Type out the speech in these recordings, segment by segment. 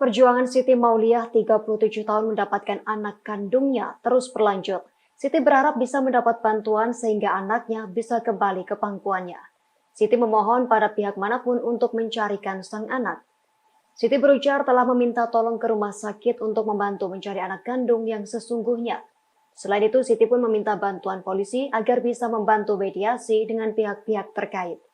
Perjuangan Siti Mauliah 37 tahun mendapatkan anak kandungnya terus berlanjut. Siti berharap bisa mendapat bantuan sehingga anaknya bisa kembali ke pangkuannya. Siti memohon pada pihak manapun untuk mencarikan sang anak. Siti berujar telah meminta tolong ke rumah sakit untuk membantu mencari anak kandung yang sesungguhnya. Selain itu, Siti pun meminta bantuan polisi agar bisa membantu mediasi dengan pihak-pihak terkait.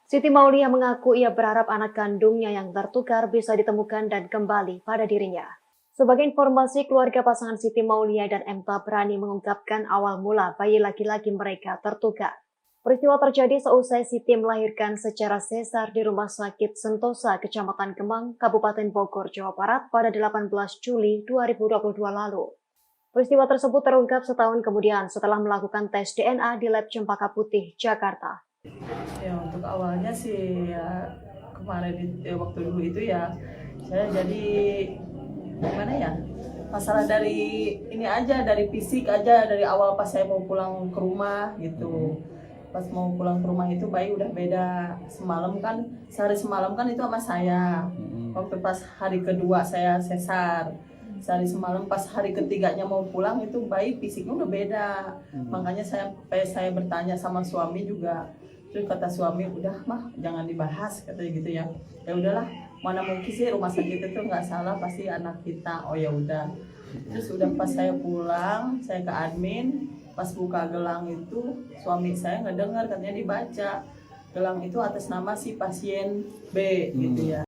Siti Mauliah mengaku ia berharap anak kandungnya yang tertukar bisa ditemukan dan kembali pada dirinya. Sebagai informasi, keluarga pasangan Siti Mauliah dan Emta berani mengungkapkan awal mula bayi laki-laki mereka tertukar. Peristiwa terjadi seusai Siti melahirkan secara sesar di Rumah Sakit Sentosa, Kecamatan Kemang, Kabupaten Bogor, Jawa Barat pada 18 Juli 2022 lalu. Peristiwa tersebut terungkap setahun kemudian setelah melakukan tes DNA di Lab Cempaka Putih, Jakarta. Ya untuk awalnya sih ya kemarin waktu dulu itu ya saya jadi gimana ya, masalah dari ini aja, dari fisik aja, dari awal pas saya mau pulang ke rumah gitu. Pas mau pulang ke rumah itu bayi udah beda. Sehari semalam kan itu sama saya. Waktu pas hari kedua saya sesar, sehari semalam pas hari ketiganya mau pulang itu bayi fisiknya udah beda. Makanya saya bertanya sama suami juga. Terus kata suami, udah mah jangan dibahas katanya gitu ya. Ya udahlah, mana mungkin sih rumah sakit itu nggak salah, pasti anak kita. Oh ya udah. Terus udah pas saya pulang, saya ke admin, pas buka gelang itu suami saya nggak dengar, katanya dibaca gelang itu atas nama si pasien B gitu ya.